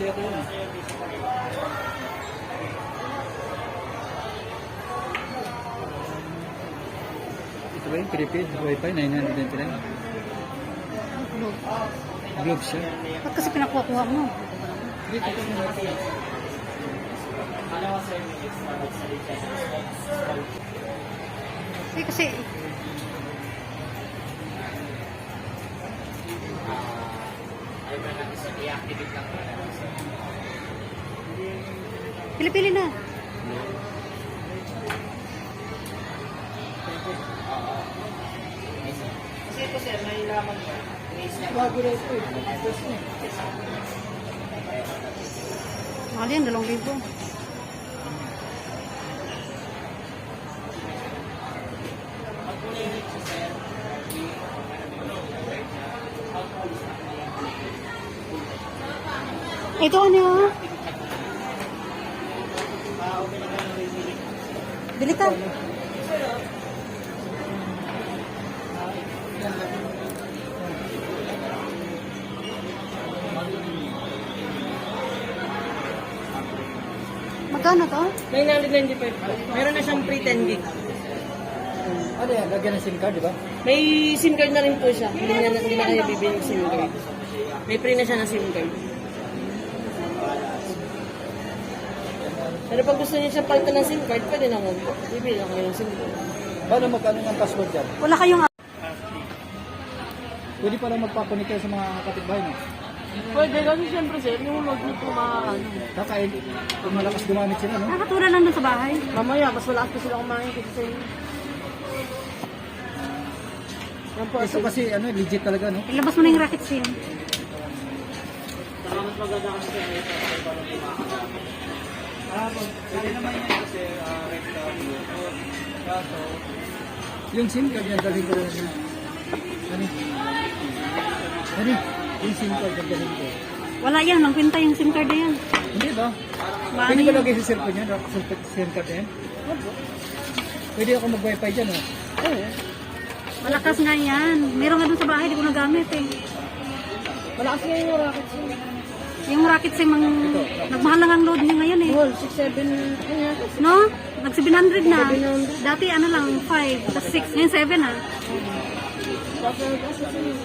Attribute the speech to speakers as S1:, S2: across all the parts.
S1: ako yun. Ito ba yung prepaid wifi 999? Globe siya.
S2: Ba't kasi pinakuha-kuha mo?
S1: Dito ko na.
S2: Kasi pili-pili na.
S3: Kasi ito sir, may laman ba?
S1: Bago na ito eh.
S2: Mahal yan, 2,000. Ito ano? Bili ka. Magkano to?
S3: 995. Meron na siyang free 10 gig.
S1: Ano yan? Lagyan ng SIM card, di ba?
S3: May SIM card na rin po siya. Hindi na kayo bibili ng SIM card. May free na siya na SIM card. Pero pag gusto niyo siya palitan ng SIM card, pwede naman po. Bibili lang kayo ng SIM card.
S1: Paano magkano ng password yan?
S2: Wala kayong
S1: Pwede pala magpapanik kayo sa mga kapitbahay mo.
S3: Pwede kasi siyempre sir, yung log nito ano.
S1: Kakain, kung malakas gumamit sila, no?
S2: nakatulad lang dun sa bahay.
S3: Mamaya, mas malakas pa sila kumain kasi sa inyo. Yan po,
S1: Ito kasi, ano, legit talaga, no?
S2: Ilabas mo na yung racket SIM.
S3: Saka mas maganda kasi sa inyo.
S1: Pwede naman yan kasi, kaso, yung SIM card yan, dalhin ko na. Ano? Ano? Yung SIM card, dalhin ko.
S2: Wala yan, lang kwenta yung SIM card na yan.
S1: Hindi ba?
S2: Paano
S1: Pwede ba
S2: yun?
S1: lagay sa cellphone yan? SIM card yan? Pwede ako mag-wifi dyan, no?
S3: Oo.
S2: Malakas nga yan. Meron nga dun sa bahay, di ko nagamit eh.
S3: Malakas nga yung rocket SIM.
S2: Yung racket SIM, nagmahal lang ang load niya ngayon eh.
S3: Wall, 6-7, ano yan?
S2: No? Nag 700 na.
S3: 700.
S2: Dati ano lang, 5, tapos 6, ngayon 7 ah.
S3: Kasi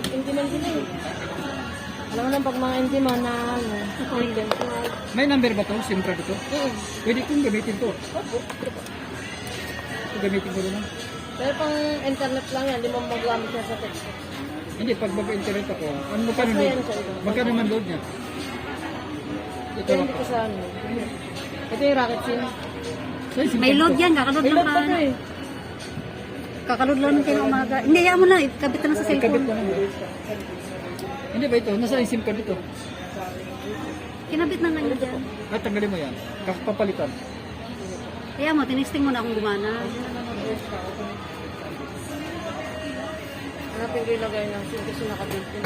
S3: hindi man sila eh. Alam mo lang pag mga hindi man na ano,
S1: May number ba to? SIM card ito? Pwede kong gamitin to. Gamitin ko rin.
S3: pero pang internet lang yan, hindi mo magamit siya sa text.
S1: Hindi, pag mag-internet ako, ano magkano
S3: Basta yan
S1: load?
S3: siya, ito.
S1: Magkano naman load niya? Ito
S3: Depende ko sa ano. Ito yung rocket SIM.
S1: Sa SIM
S2: May
S1: card
S2: load
S1: to.
S2: yan, kakaload
S3: May
S2: lang
S3: load
S2: ka.
S3: pa to eh.
S2: Kakaload lang kayo umaga. Hindi, yan mo na, ikabit na sa
S1: Ikabit
S2: cellphone.
S1: ko na. Hindi ba ito? Nasa yung SIM card ito?
S2: Kinabit na nga yun dyan.
S1: At tanggalin mo yan. Papalitan.
S2: Kaya mo, tinisting mo na kung gumana.
S3: Hanapin ko yung lagay ng SIM kasi nakabuilt yun.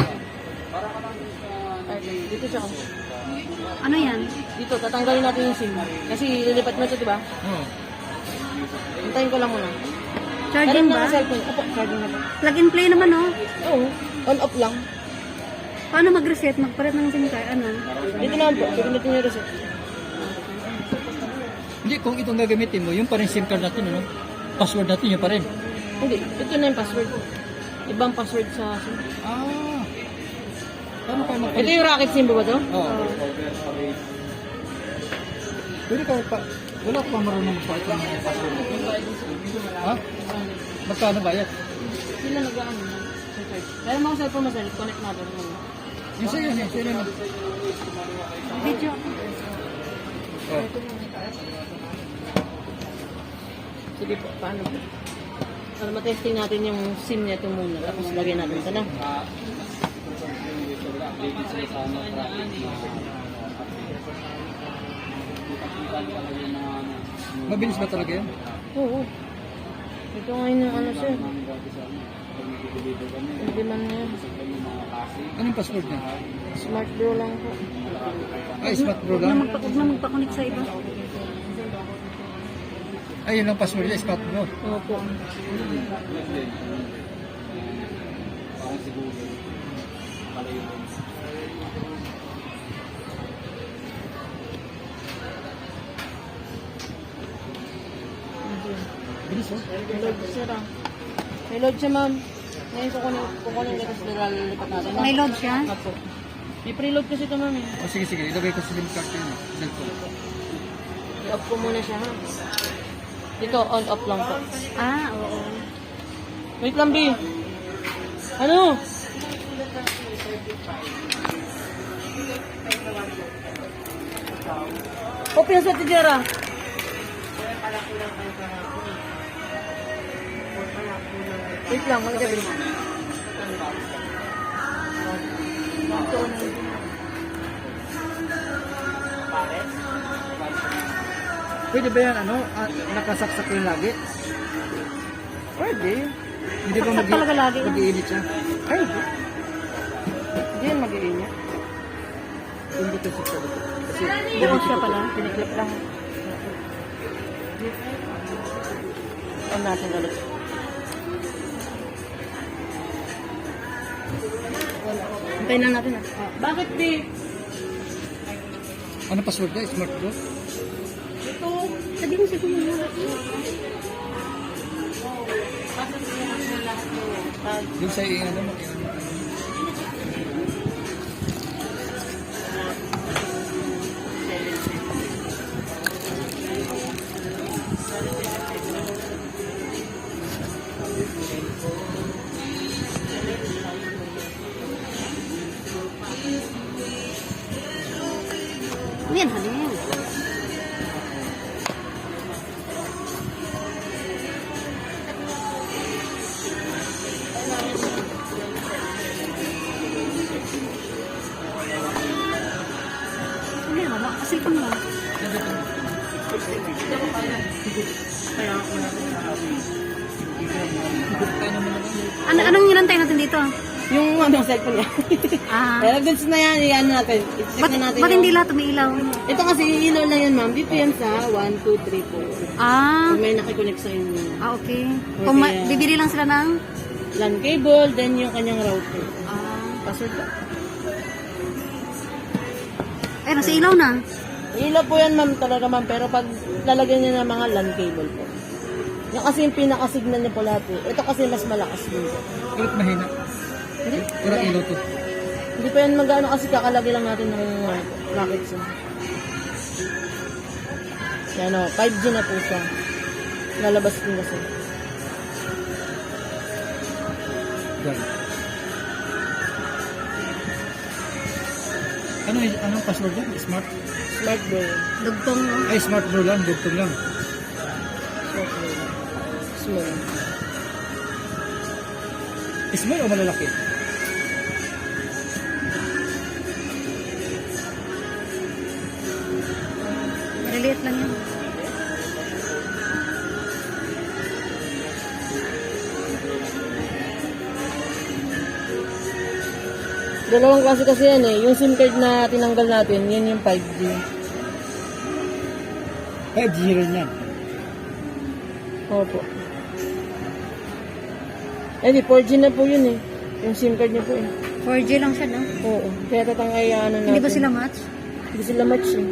S3: Ay, dito siya.
S2: Ano yan?
S3: Dito, tatanggalin natin yung SIM. Kasi lilipat mo ito, di ba?
S1: Oo.
S3: Hintayin ko lang muna.
S2: Charging
S3: Meron
S2: ba?
S3: na cellphone. Opo, charging na ba?
S2: Plug and play naman oh.
S3: Oo. On-off lang.
S2: Paano mag-reset? Magpalit ng SIM card? Ano?
S3: Dito naman po. Pagkinitin yung reset.
S1: Hindi, kung itong gagamitin mo, yung pa rin SIM card natin, ano? Password natin, yun pa rin.
S3: Hindi. Ito na yung password. Ibang password sa SIM.
S1: Ah. Paano kayo
S3: Ito
S1: magpalit?
S3: yung rocket SIM ba to?
S1: Oo. Pwede ka pa... Wala ko pa marunong magpalit ng mga password. Ha? Magkano bayad?
S3: Sila nag-ano. Dahil mga cellphone masal, connect natin.
S1: Yung sa'yo, yun. Sa'yo naman.
S2: Video.
S1: Oh.
S3: Sige po, paano po? Para matesting natin yung SIM nito muna. Tapos lagyan natin ito na.
S1: Mabilis ba talaga yan?
S3: Oo. Ito ngayon yung ano sir. Hindi man na yan.
S1: Anong password niya?
S3: Smart Bro lang po.
S1: Ay, Smart Bro
S2: Huwag na,
S1: lang.
S2: huwag na magpa-connect sa iba.
S1: Ay, yun ang password niya, Smart Bro.
S3: Opo.
S1: mabilis oh.
S3: May load siya lang. May load siya, ma'am. Ngayon kukunin ko tapos lilipat natin.
S2: May load siya?
S3: Apo. May preload kasi ito, ma'am.
S1: Oh, sige, sige. Ilagay ko sa SIM card yun. Cellphone.
S3: I-off ko muna siya, ha? Dito, on-off lang po.
S2: Ah, oo.
S3: Wait lang, B. Ano? Open sa tijera. Wait lang, magagabi mo.
S1: Pwede ba yan, ano? Nakasaksak yun lagi?
S3: Pwede.
S1: Hindi ba
S2: Saksak talaga lagi yan.
S1: mag-iinit siya?
S3: Ay, hindi yan mag-iinit.
S1: Hindi ko saksak ito. Kasi,
S2: Bukas siya pala.
S3: Piniklip lang. On natin ulit. Hintayin lang natin, ah. Bakit, di?
S1: ano password niya? Smart Bro?
S3: Ito.
S2: Sabi mo siguro mo.
S1: Yung sa ano,
S2: Yan, halin. Hindi, mama. Kasi kung mo. Anong nilantay natin dito?
S3: Yung ano, cellphone niya.
S2: Ah.
S3: Pero goods na yan, i-ano natin. I-check
S2: Ba't,
S3: na natin.
S2: ba't hindi lahat umiilaw?
S3: Ito kasi ilaw lang yan, ma'am. Dito yan sa 1, 2, 3, 4.
S2: Ah.
S3: Kung may nakikonnect sa inyo.
S2: Ah, okay. Kung bibili lang sila ng...
S3: LAN cable, then yung kanyang router.
S2: Ah.
S3: Password ba?
S2: Ay, nasa ilaw na.
S3: Ilaw po yan, ma'am, talaga, ma'am. Pero pag lalagyan niya ng mga LAN cable po. Yan kasi yung pinaka-signal niya po lahat eh. Ito kasi mas malakas din po.
S1: ulit mahina.
S3: Hindi.
S1: Walang ilaw to.
S3: Hindi pa yan mag-ano kasi kakalagay lang natin ng brackets. Yan o, 5G na po siya. Lalabas din kasi.
S1: Yan. Anong password niya? Smart?
S3: Smart bro.
S2: Dugtong, no?
S1: Ay, Smart Bro lang. Dugtong lang.
S3: Smart bro. Small.
S1: Small o malalaki?
S2: Maliliit lang yan.
S3: Dalawang klase kasi yan eh. Yung SIM card na tinanggal natin, yan yung 5G.
S1: 5G rin yan.
S3: Opo. Eh di, 4G na po yun eh. Yung SIM card niya po eh.
S2: 4G lang siya, no?
S3: Oo. Kaya ano natin.
S2: Hindi ba sila match?
S3: Hindi sila match eh.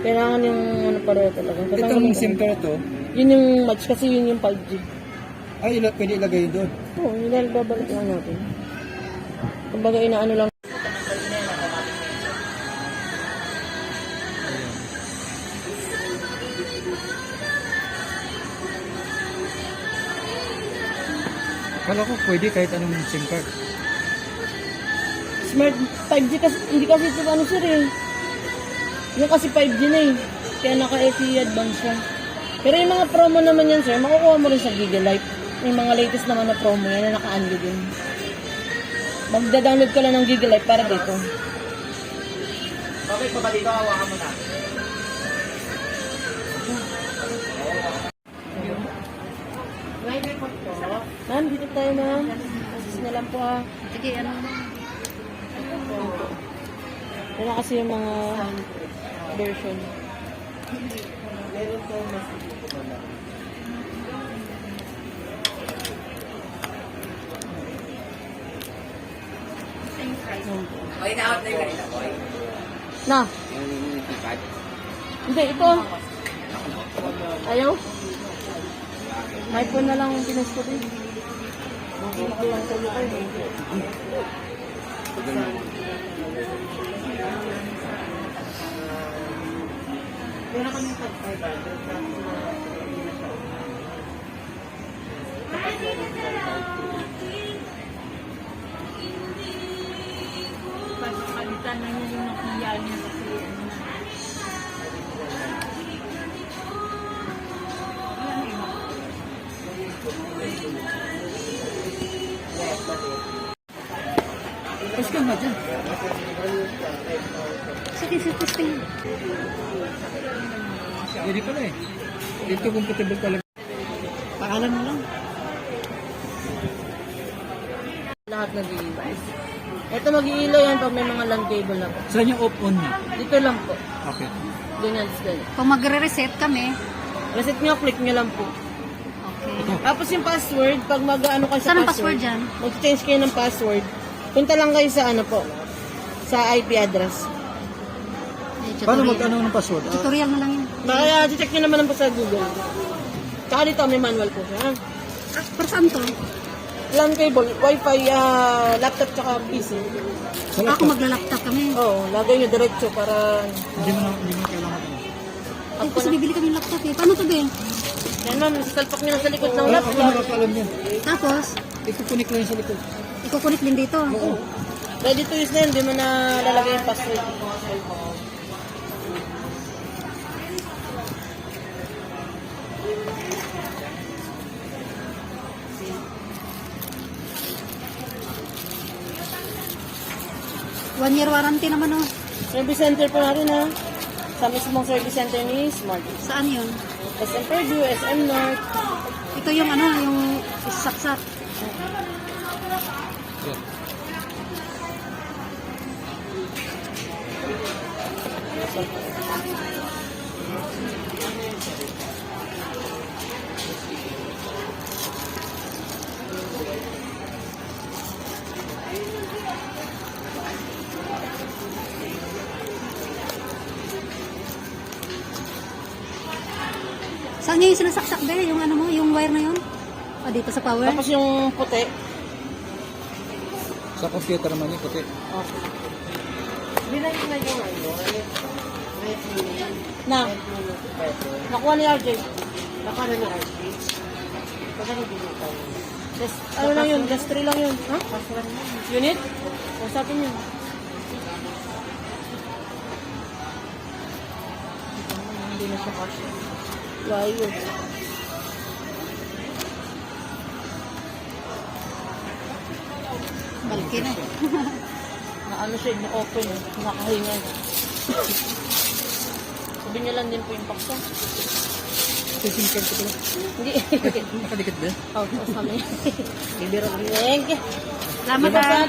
S3: Kailangan yung ano pareho talaga.
S1: Itong SIM card to,
S3: Yun yung match kasi yun yung 5G.
S1: ay pwede ilagay doon.
S3: Oo, yun dahil babalik lang natin. Kumbaga inaano lang.
S1: Kala ko pwede kahit anong SIM card.
S3: Smart 5G kasi, hindi kasi ito ano sir eh. Yung kasi 5G na eh. Kaya naka-LTE advance siya. Pero yung mga promo naman yan sir, makukuha mo rin sa Gigalife. Yung mga latest naman na promo yan na naka-unload din. Magda-download ka lang ng Gigalife para dito.
S1: Okay, pa ba dito? Hawakan mo na.
S3: Ma'am, dito tayo ma'am. Assist na lang po ah.
S2: Sige, ano?
S3: Yan kasi yung mga version.
S1: Okay, na-out na yung kanina ko.
S3: Na,
S1: Yung keypad.
S3: hindi, ito. Ayaw? iPhone na lang ang pinost ko din. Okay lang sa'yo kayo. Meron kami palitan na niya yung nakiya niya kasi ano na.
S1: Tapos ka nga dyan.
S2: Sige, testing.
S1: Hindi pala eh. Dito comfortable talaga.
S2: Pangalan mo lang.
S3: Lahat nag-i-device. Ito mag-iilaw yan pag may mga land cable na po.
S1: Saan yung off-on niya?
S3: Dito lang po.
S1: Okay.
S3: Ganyan sila.
S2: Pag magre-reset kami,
S3: Reset nyo, click nyo lang po.
S2: okay.
S3: Tapos yung password, pag mag-ano kayo sa
S2: Saan ang password dyan?
S3: mag-change kayo ng password, punta lang kayo sa ano po, sa IP address.
S1: Paano mag-ano ng password?
S2: Tutorial na lang yun.
S3: Kaya check nyo naman po sa Google. Tsaka dito may manual po siya.
S2: Para saan to?
S3: LAN cable, wifi, laptop tsaka PC.
S2: Ako magla-laptop kami.
S3: Oo, lagay nyo diretso para...
S1: Hindi mo kailangan ito.
S2: Eh, kasi bibili kami ng laptop eh. Paano to be?
S3: Yan ma'am, salpak nyo lang sa likod ng
S1: Ako
S3: laptop.
S1: nakakalam yan.
S2: Tapos,
S1: Ikukunik lang yung sa likod.
S2: ikukunik din dito.
S3: Ready to use na yun, di mo na lalagay yung password.
S2: One year warranty naman oh.
S3: Service center po natin ha. Sa mismong service center ni Smart.
S2: Saan yun?
S3: SM Purdue, SM North.
S2: Ito yung ano, yung saksak. Saan niya yung sinasaksak ba? Yung ano mo, yung wire na yun? O dito sa power?
S3: Tapos yung puti.
S1: Sa computer naman yung puti.
S3: Okay. Binalik na yung ano. Na. Nakuha ni RJ. Nakuha ni RJ. Just, ano lang yun? Just 3 lang yun. Ha? Unit? Usapin yun. Hindi na siya cash. Wire.
S2: Balki na.
S3: Na ano siya, na-open. Nakahinga. Sabi niya lang din po yung paksa.
S1: Sa SIM card ko pala.
S3: Hindi.
S1: Nakadikit din.
S3: Oh, sa amin. Bibiro. Thank you.
S2: Salamat ah.